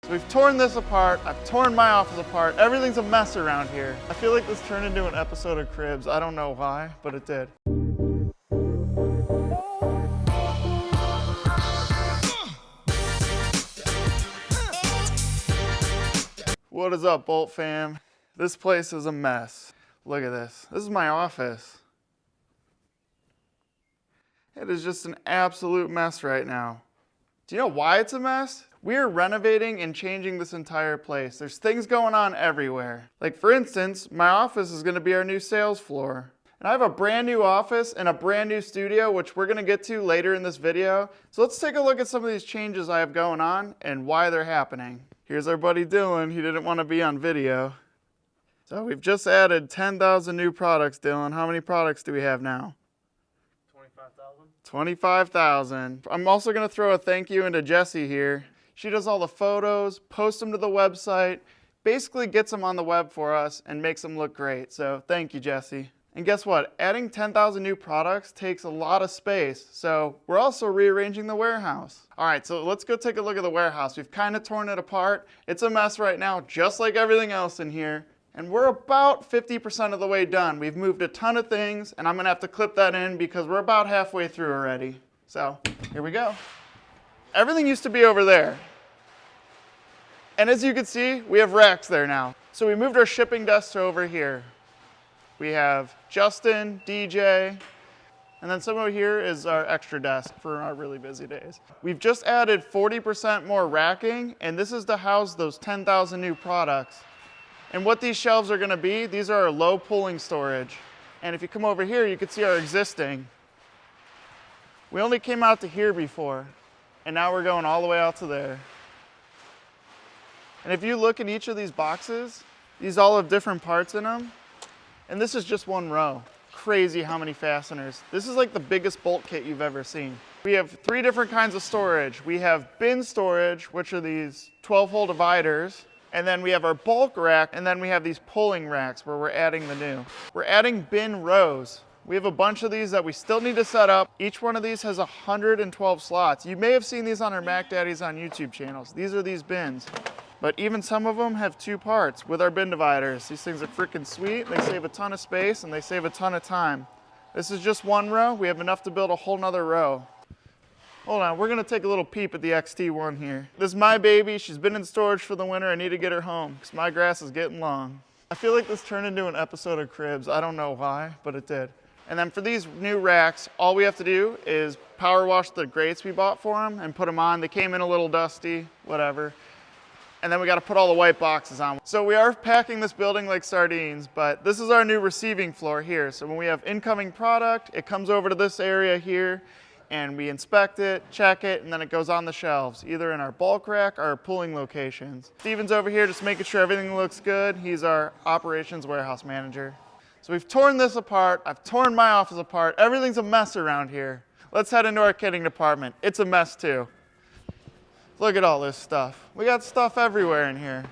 So we've torn this apart, I've torn my office apart, everything's a mess around here. I feel like this turned into an episode of Cribs. I don't know why, but it did. What is up, Bolt fam? This place is a mess. Look at this. This is my office. It is just an absolute mess right now. Do you know why it's a mess? We are renovating and changing this entire place. There's things going on everywhere. Like for instance, my office is gonna be our new sales floor. And I have a brand new office and a brand new studio, which we're gonna get to later in this video. So let's take a look at some of these changes I have going on and why they're happening. Here's our buddy Dylan. He didn't want to be on video. So we've just added 10,000 new products, Dylan. How many products do we have now? 25,000. 25,000. I'm also gonna throw a thank you into Jessie here. She does all the photos, posts them to the website, basically gets them on the web for us and makes them look great. So thank you, Jessie. And guess what? Adding 10,000 new products takes a lot of space. So we're also rearranging the warehouse. All right, so let's go take a look at the warehouse. We've kind of torn it apart. It's a mess right now, just like everything else in here. And we're about 50% of the way done. We've moved a ton of things, and I'm gonna have to clip that in because we're about halfway through already. So here we go. Everything used to be over there. And as you can see, we have racks there now. So we moved our shipping desks to over here. We have Justin, DJ, and then some over here is our extra desk for our really busy days. We've just added 40% more racking, and this is to house those 10,000 new products. And what these shelves are gonna be, these are our low pulling storage. And if you come over here, you can see our existing. We only came out to here before, and now we're going all the way out to there. And if you look in each of these boxes, these all have different parts in them. And this is just one row. Crazy how many fasteners. This is like the biggest bolt kit you've ever seen. We have 3 different kinds of storage. We have bin storage, which are these 12-hole dividers. And then we have our bulk rack, and then we have these pulling racks where we're adding the new. We're adding bin rows. We have a bunch of these that we still need to set up. Each one of these has 112 slots. You may have seen these on our Mac Daddies on YouTube channels. These are these bins. But even some of them have 2 parts with our bin dividers. These things are freaking sweet. They save a ton of space and they save a ton of time. This is just one row. We have enough to build a whole nother row. Hold on, we're gonna take a little peep at the XT1 here. This is my baby. She's been in storage for the winter. I need to get her home because my grass is getting long. I feel like this turned into an episode of Cribs. I don't know why, but it did. And then for these new racks, all we have to do is power wash the grates we bought for them and put them on. They came in a little dusty, whatever. And then we got to put all the white boxes on. So we are packing this building like sardines, but this is our new receiving floor here. So when we have incoming product, it comes over to this area here and we inspect it, check it, and then it goes on the shelves, either in our bulk rack or our pulling locations. Steven's over here just making sure everything looks good. He's our operations warehouse manager. So we've torn this apart. I've torn my office apart. Everything's a mess around here. Let's head into our kitting department. It's a mess too. Look at all this stuff. We got stuff everywhere in here.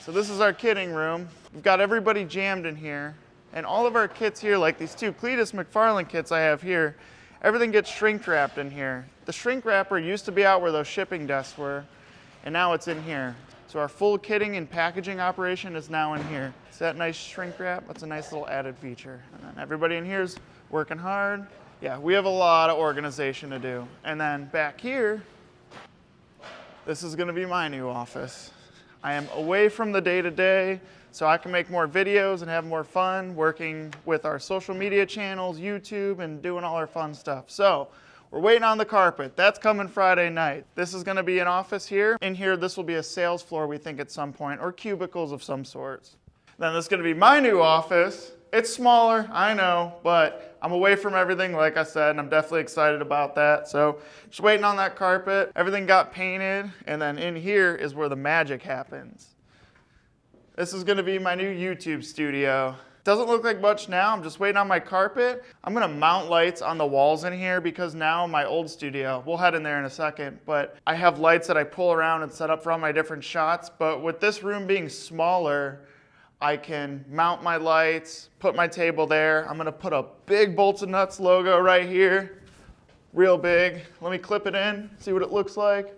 So this is our kitting room. We've got everybody jammed in here. And all of our kits here, like these 2 Cletus McFarlane kits I have here, everything gets shrink wrapped in here. The shrink wrapper used to be out where those shipping desks were, and now it's in here. So our full kitting and packaging operation is now in here. See that nice shrink wrap? That's a nice little added feature. And then everybody in here is working hard. Yeah, we have a lot of organization to do. And then back here, this is gonna be my new office. I am away from the day-to-day, so I can make more videos and have more fun working with our social media channels, YouTube, and doing all our fun stuff. So we're waiting on the carpet. That's coming Friday night. This is gonna be an office here. In here, this will be a sales floor, we think, at some point, or cubicles of some sorts. Then this is gonna be my new office. It's smaller, I know, but I'm away from everything, like I said, and I'm definitely excited about that. So just waiting on that carpet. Everything got painted, and then in here is where the magic happens. This is gonna be my new YouTube studio. Doesn't look like much now. I'm just waiting on my carpet. I'm gonna mount lights on the walls in here because now my old studio, we'll head in there in a second, but I have lights that I pull around and set up for all my different shots. But with this room being smaller, I can mount my lights, put my table there. I'm gonna put a big Bolts and Nuts logo right here, real big. Let me clip it in, see what it looks like.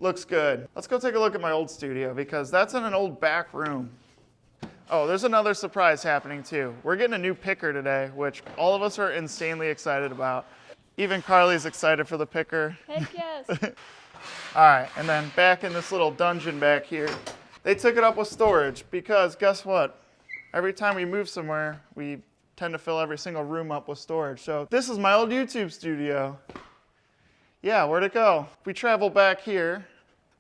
Looks good. Let's go take a look at my old studio because that's in an old back room. Oh, there's another surprise happening too. We're getting a new picker today, which all of us are insanely excited about. Even Carly's excited for the picker. Heck yes. All right, and then back in this little dungeon back here, they took it up with storage because guess what? Every time we move somewhere, we tend to fill every single room up with storage. So this is my old YouTube studio. Yeah, where'd it go? If we travel back here,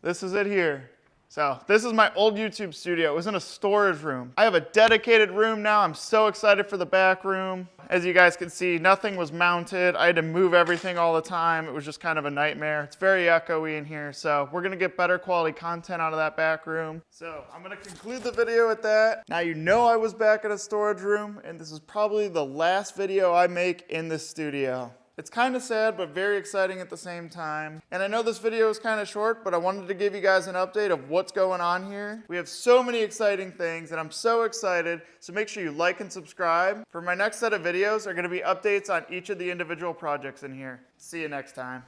this is it here. So this is my old YouTube studio. It was in a storage room. I have a dedicated room now. I'm so excited for the back room. As you guys can see, nothing was mounted. I had to move everything all the time. It was just kind of a nightmare. It's very echoey in here. So we're gonna get better quality content out of that back room. So I'm gonna conclude the video with that. Now you know I was back at a storage room, and this is probably the last video I make in this studio. It's kind of sad, but very exciting at the same time. And I know this video is kind of short, but I wanted to give you guys an update of what's going on here. We have so many exciting things, and I'm so excited. So make sure you like and subscribe. For my next set of videos are going to be updates on each of the individual projects in here. See you next time.